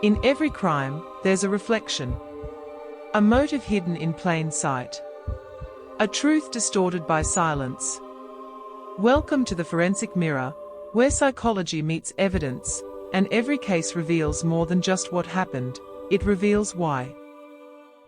In every crime, there's a reflection. A motive hidden in plain sight. A truth distorted by silence. Welcome to the Forensic Mirror, where psychology meets evidence, and every case reveals more than just what happened, it reveals why.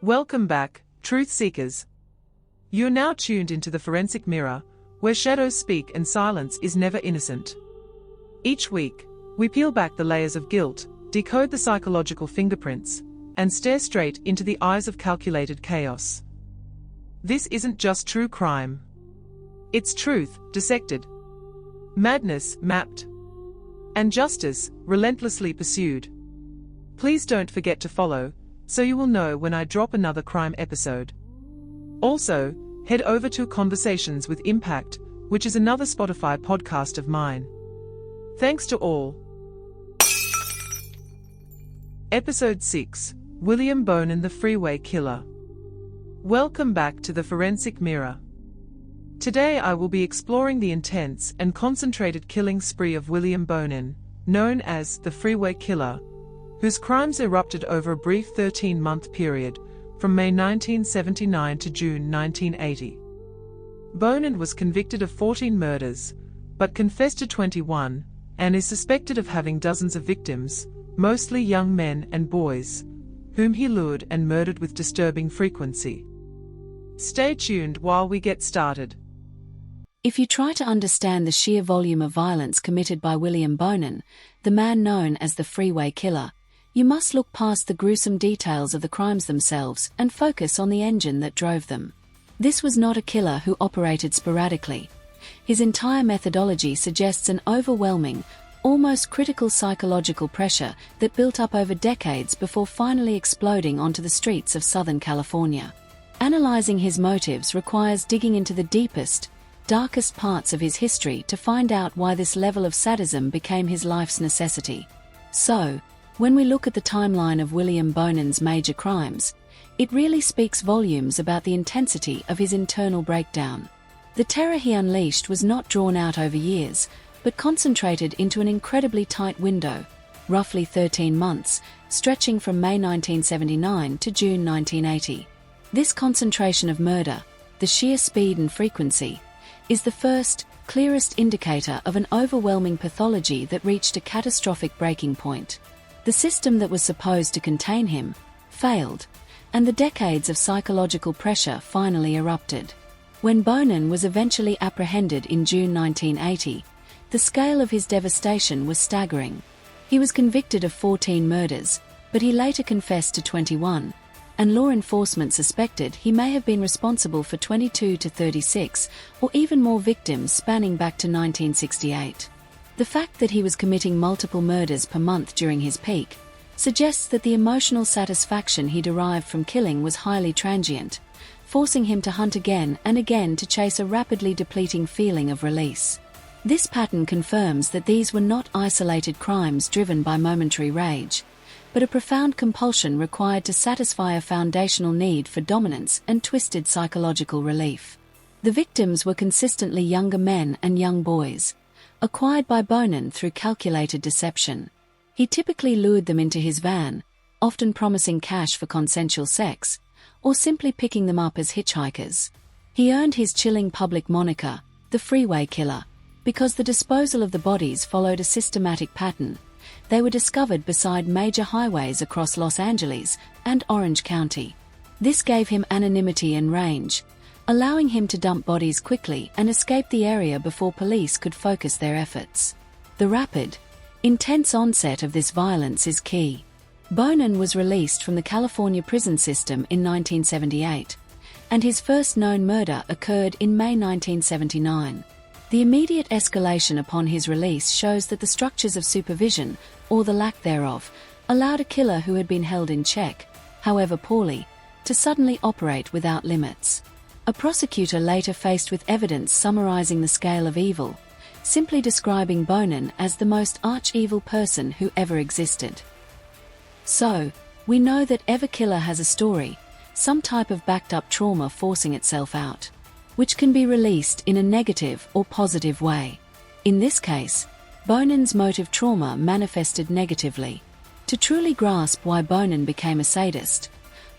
Welcome back, truth seekers. You're now tuned into the Forensic Mirror, where shadows speak and silence is never innocent. Each week, we peel back the layers of guilt, decode the psychological fingerprints, and stare straight into the eyes of calculated chaos. This isn't just true crime. It's truth, dissected. Madness, mapped. And justice, relentlessly pursued. Please don't forget to follow, so you will know when I drop another crime episode. Also, head over to Conversations with Impact, which is another Spotify podcast of mine. Thanks to all. Episode 6, William Bonin, the Freeway Killer. Welcome back to the Forensic Mirror. Today I will be exploring the intense and concentrated killing spree of William Bonin, known as the Freeway Killer, whose crimes erupted over a brief 13-month period, from May 1979 to June 1980. Bonin was convicted of 14 murders, but confessed to 21, and is suspected of having dozens of victims, mostly young men and boys, whom he lured and murdered with disturbing frequency. Stay tuned while we get started. If you try to understand the sheer volume of violence committed by William Bonin, the man known as the Freeway Killer, you must look past the gruesome details of the crimes themselves and focus on the engine that drove them. This was not a killer who operated sporadically. His entire methodology suggests an overwhelming, almost critical psychological pressure that built up over decades before finally exploding onto the streets of Southern California. Analyzing his motives requires digging into the deepest, darkest parts of his history to find out why this level of sadism became his life's necessity. So, when we look at the timeline of William Bonin's major crimes, it really speaks volumes about the intensity of his internal breakdown. The terror he unleashed was not drawn out over years, but concentrated into an incredibly tight window, roughly 13 months, stretching from May 1979 to June 1980. This concentration of murder, the sheer speed and frequency, is the first, clearest indicator of an overwhelming pathology that reached a catastrophic breaking point. The system that was supposed to contain him failed, and the decades of psychological pressure finally erupted. When Bonin was eventually apprehended in June 1980, the scale of his devastation was staggering. He was convicted of 14 murders, but he later confessed to 21, and law enforcement suspected he may have been responsible for 22 to 36, or even more victims spanning back to 1968. The fact that he was committing multiple murders per month during his peak suggests that the emotional satisfaction he derived from killing was highly transient, forcing him to hunt again and again to chase a rapidly depleting feeling of release. This pattern confirms that these were not isolated crimes driven by momentary rage, but a profound compulsion required to satisfy a foundational need for dominance and twisted psychological relief. The victims were consistently younger men and young boys, acquired by Bonin through calculated deception. He typically lured them into his van, often promising cash for consensual sex, or simply picking them up as hitchhikers. He earned his chilling public moniker, the Freeway Killer, because the disposal of the bodies followed a systematic pattern. They were discovered beside major highways across Los Angeles and Orange County. This gave him anonymity and range, allowing him to dump bodies quickly and escape the area before police could focus their efforts. The rapid, intense onset of this violence is key. Bonin was released from the California prison system in 1978, and his first known murder occurred in May 1979. The immediate escalation upon his release shows that the structures of supervision, or the lack thereof, allowed a killer who had been held in check, however poorly, to suddenly operate without limits. A prosecutor later faced with evidence summarizing the scale of evil, simply describing Bonin as the most arch-evil person who ever existed. So, we know that every killer has a story, some type of backed-up trauma forcing itself out, which can be released in a negative or positive way. In this case, Bonin's motive trauma manifested negatively. To truly grasp why Bonin became a sadist,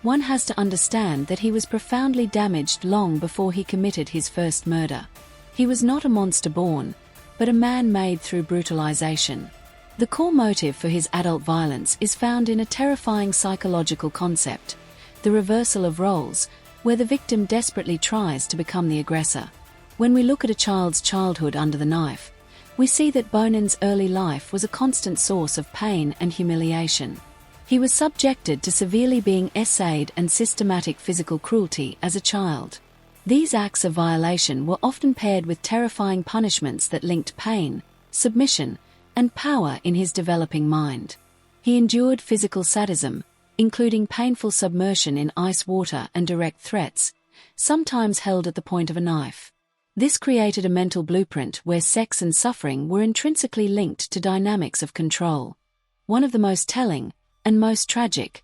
one has to understand that he was profoundly damaged long before he committed his first murder. He was not a monster born, but a man made through brutalization. The core motive for his adult violence is found in a terrifying psychological concept, the reversal of roles, where the victim desperately tries to become the aggressor. When we look at a child's childhood under the knife, we see that Bonin's early life was a constant source of pain and humiliation. He was subjected to severely being essayed and systematic physical cruelty as a child. These acts of violation were often paired with terrifying punishments that linked pain, submission, and power in his developing mind. He endured physical sadism, including painful submersion in ice water and direct threats, sometimes held at the point of a knife. This created a mental blueprint where sex and suffering were intrinsically linked to dynamics of control. One of the most telling, and most tragic,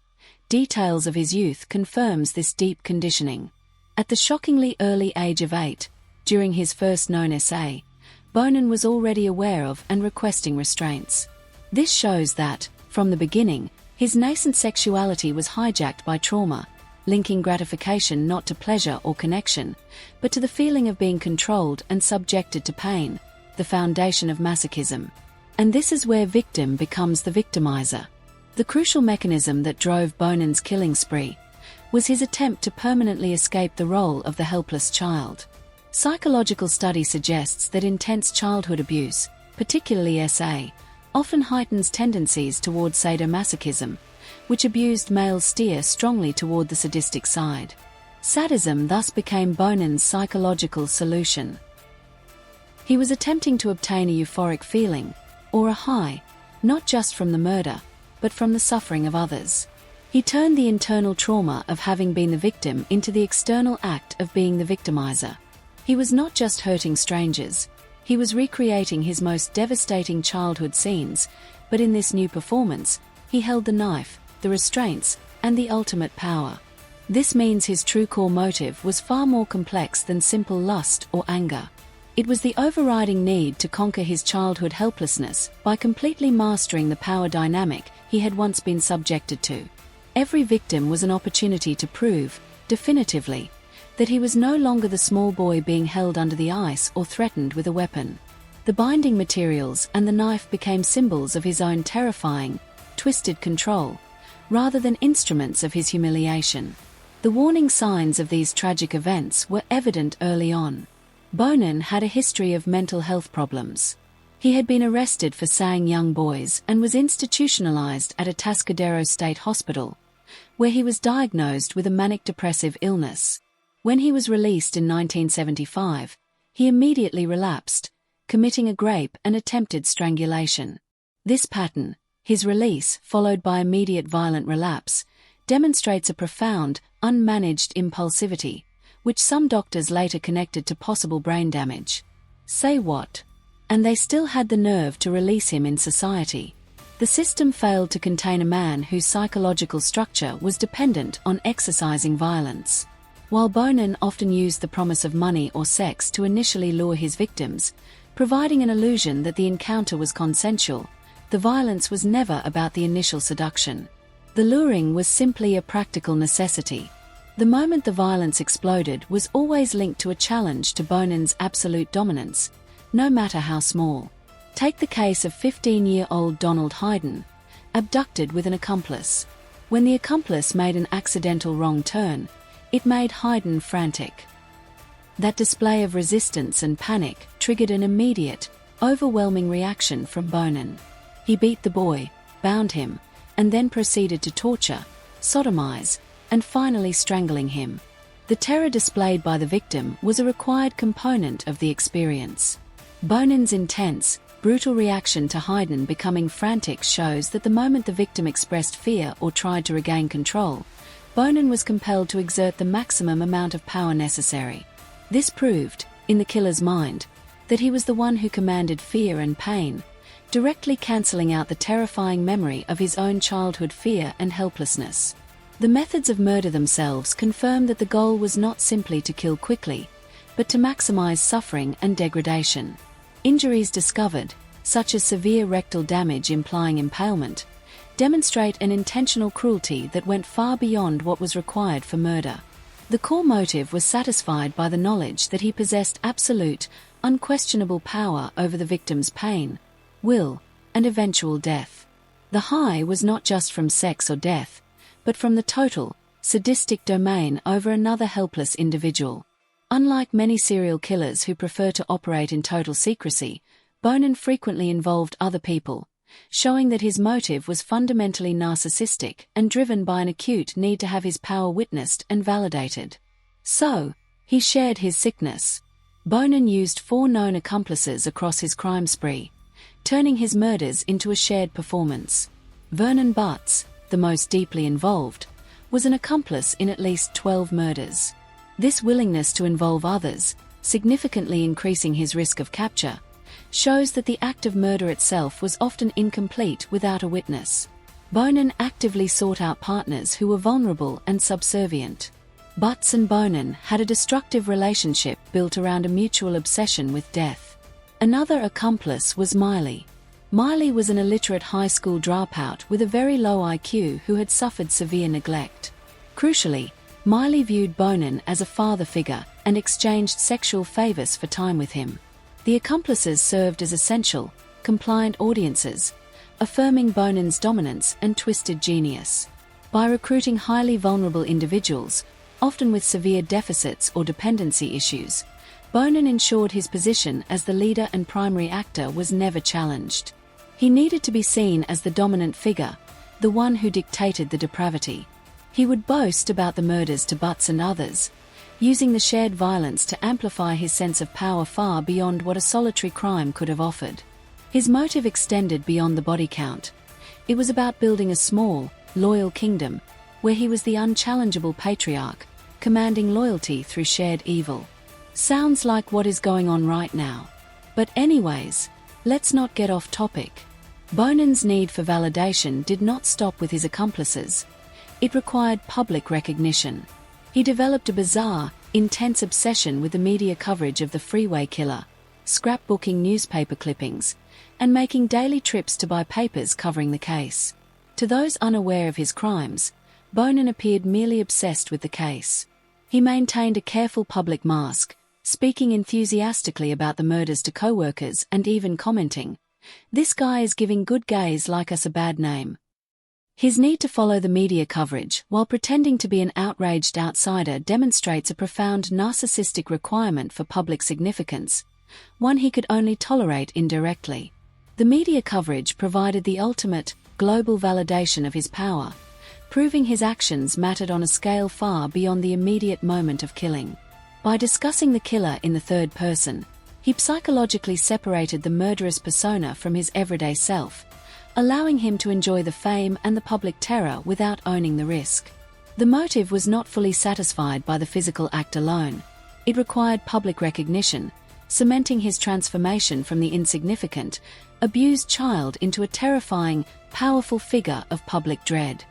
details of his youth confirms this deep conditioning. At the shockingly early age of 8, during his first known essay, Bonin was already aware of and requesting restraints. This shows that, from the beginning, his nascent sexuality was hijacked by trauma, linking gratification not to pleasure or connection, but to the feeling of being controlled and subjected to pain, the foundation of masochism. And this is where victim becomes the victimizer. The crucial mechanism that drove Bonin's killing spree was his attempt to permanently escape the role of the helpless child. Psychological study suggests that intense childhood abuse, particularly SA, often heightens tendencies toward sadomasochism, which abused males steer strongly toward the sadistic side. Sadism thus became Bonin's psychological solution. He was attempting to obtain a euphoric feeling, or a high, not just from the murder, but from the suffering of others. He turned the internal trauma of having been the victim into the external act of being the victimizer. He was not just hurting strangers, he was recreating his most devastating childhood scenes, but in this new performance, he held the knife, the restraints, and the ultimate power. This means his true core motive was far more complex than simple lust or anger. It was the overriding need to conquer his childhood helplessness by completely mastering the power dynamic he had once been subjected to. Every victim was an opportunity to prove, definitively, that he was no longer the small boy being held under the ice or threatened with a weapon. The binding materials and the knife became symbols of his own terrifying, twisted control, rather than instruments of his humiliation. The warning signs of these tragic events were evident early on. Bonin had a history of mental health problems. He had been arrested for saying young boys and was institutionalized at a Atascadero State Hospital, where he was diagnosed with a manic-depressive illness. When he was released in 1975, he immediately relapsed, committing a rape and attempted strangulation. This pattern, his release followed by immediate violent relapse, demonstrates a profound, unmanaged impulsivity, which some doctors later connected to possible brain damage. Say what? And they still had the nerve to release him in society. The system failed to contain a man whose psychological structure was dependent on exercising violence. While Bonin often used the promise of money or sex to initially lure his victims, providing an illusion that the encounter was consensual, the violence was never about the initial seduction. The luring was simply a practical necessity. The moment the violence exploded was always linked to a challenge to Bonin's absolute dominance, no matter how small. Take the case of 15-year-old Donald Hayden, abducted with an accomplice. When the accomplice made an accidental wrong turn, it made Hayden frantic. That display of resistance and panic triggered an immediate, overwhelming reaction from Bonin. He beat the boy, bound him, and then proceeded to torture, sodomize, and finally strangling him. The terror displayed by the victim was a required component of the experience. Bonin's intense, brutal reaction to Hayden becoming frantic shows that the moment the victim expressed fear or tried to regain control, Bonin was compelled to exert the maximum amount of power necessary. This proved, in the killer's mind, that he was the one who commanded fear and pain, directly cancelling out the terrifying memory of his own childhood fear and helplessness. The methods of murder themselves confirm that the goal was not simply to kill quickly, but to maximize suffering and degradation. Injuries discovered, such as severe rectal damage implying impalement, demonstrate an intentional cruelty that went far beyond what was required for murder. The core motive was satisfied by the knowledge that he possessed absolute, unquestionable power over the victim's pain, will, and eventual death. The high was not just from sex or death, but from the total, sadistic domain over another helpless individual. Unlike many serial killers who prefer to operate in total secrecy, Bonin frequently involved other people, showing that his motive was fundamentally narcissistic and driven by an acute need to have his power witnessed and validated. So, he shared his sickness. Bonin used 4 known accomplices across his crime spree, turning his murders into a shared performance. Vernon Butts, the most deeply involved, was an accomplice in at least 12 murders. This willingness to involve others, significantly increasing his risk of capture, shows that the act of murder itself was often incomplete without a witness. Bonin actively sought out partners who were vulnerable and subservient. Butts and Bonin had a destructive relationship built around a mutual obsession with death. Another accomplice was Miley. Miley was an illiterate high school dropout with a very low IQ who had suffered severe neglect. Crucially, Miley viewed Bonin as a father figure and exchanged sexual favors for time with him. The accomplices served as essential, compliant audiences, affirming Bonin's dominance and twisted genius. By recruiting highly vulnerable individuals, often with severe deficits or dependency issues, Bonin ensured his position as the leader and primary actor was never challenged. He needed to be seen as the dominant figure, the one who dictated the depravity. He would boast about the murders to Butts and others, using the shared violence to amplify his sense of power far beyond what a solitary crime could have offered. His motive extended beyond the body count. It was about building a small, loyal kingdom, where he was the unchallengeable patriarch, commanding loyalty through shared evil. Sounds like what is going on right now. But anyways, let's not get off topic. Bonin's need for validation did not stop with his accomplices. It required public recognition. He developed a bizarre, intense obsession with the media coverage of the Freeway Killer, scrapbooking newspaper clippings, and making daily trips to buy papers covering the case. To those unaware of his crimes, Bonin appeared merely obsessed with the case. He maintained a careful public mask, speaking enthusiastically about the murders to co-workers and even commenting, "This guy is giving good gays like us a bad name." His need to follow the media coverage while pretending to be an outraged outsider demonstrates a profound narcissistic requirement for public significance, one he could only tolerate indirectly. The media coverage provided the ultimate, global validation of his power, proving his actions mattered on a scale far beyond the immediate moment of killing. By discussing the killer in the third person, he psychologically separated the murderous persona from his everyday self, allowing him to enjoy the fame and the public terror without owning the risk. The motive was not fully satisfied by the physical act alone. It required public recognition, cementing his transformation from the insignificant, abused child into a terrifying, powerful figure of public dread.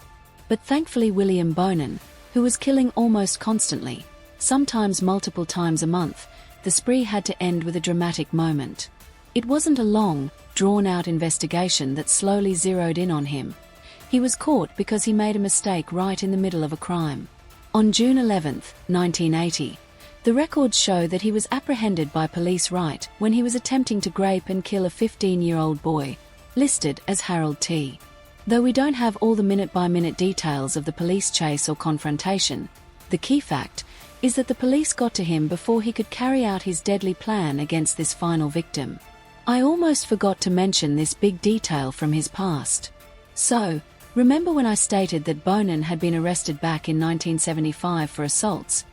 But thankfully William Bonin, who was killing almost constantly, sometimes multiple times a month, the spree had to end with a dramatic moment. It wasn't a long, drawn-out investigation that slowly zeroed in on him. He was caught because he made a mistake right in the middle of a crime. On June 11, 1980, the records show that he was apprehended by police right when he was attempting to grape and kill a 15-year-old boy, listed as Harold T. Though we don't have all the minute-by-minute details of the police chase or confrontation, the key fact is that the police got to him before he could carry out his deadly plan against this final victim. I almost forgot to mention this big detail from his past. So, remember when I stated that Bonin had been arrested back in 1975 for assaults,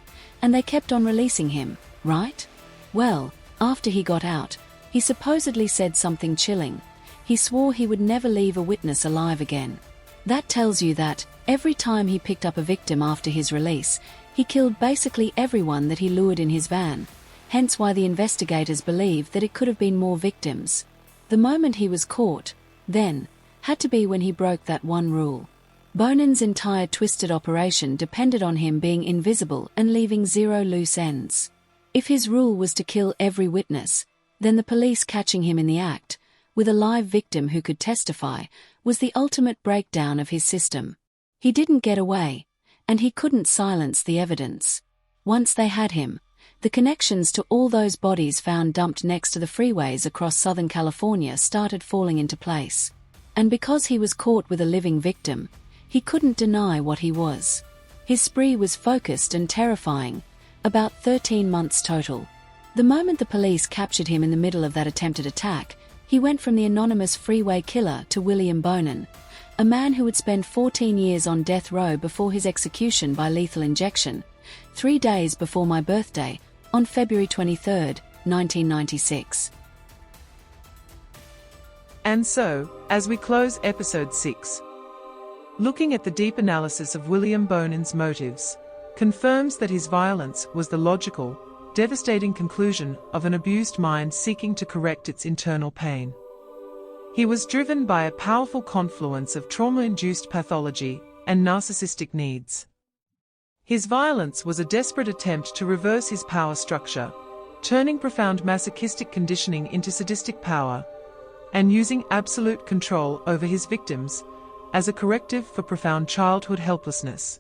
and they kept on releasing him, right? Well, after he got out, he supposedly said something chilling. He swore he would never leave a witness alive again. That tells you that, every time he picked up a victim after his release, he killed basically everyone that he lured in his van, hence why the investigators believe that it could have been more victims. The moment he was caught, then, had to be when he broke that one rule. Bonin's entire twisted operation depended on him being invisible and leaving zero loose ends. If his rule was to kill every witness, then the police catching him in the act with a live victim who could testify, was the ultimate breakdown of his system. He didn't get away, and he couldn't silence the evidence. Once they had him, the connections to all those bodies found dumped next to the freeways across Southern California started falling into place. And because he was caught with a living victim, he couldn't deny what he was. His spree was focused and terrifying, about 13 months total. The moment the police captured him in the middle of that attempted attack, he went from the anonymous Freeway Killer to William Bonin, a man who would spend 14 years on death row before his execution by lethal injection, 3 days before my birthday, on February 23, 1996. And so, as we close episode 6, looking at the deep analysis of William Bonin's motives, confirms that his violence was the logical, devastating conclusion of an abused mind seeking to correct its internal pain. He was driven by a powerful confluence of trauma-induced pathology and narcissistic needs. His violence was a desperate attempt to reverse his power structure, turning profound masochistic conditioning into sadistic power, and using absolute control over his victims as a corrective for profound childhood helplessness.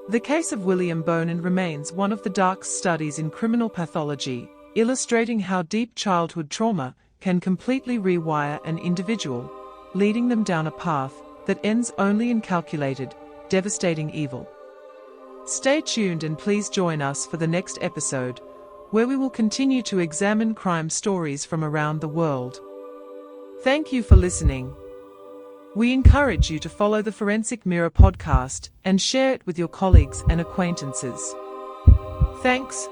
The case of William Bonin remains one of the darkest studies in criminal pathology, illustrating how deep childhood trauma can completely rewire an individual, leading them down a path that ends only in calculated, devastating evil. Stay tuned and please join us for the next episode, where we will continue to examine crime stories from around the world. Thank you for listening. We encourage you to follow the Forensic Mirror podcast and share it with your colleagues and acquaintances. Thanks.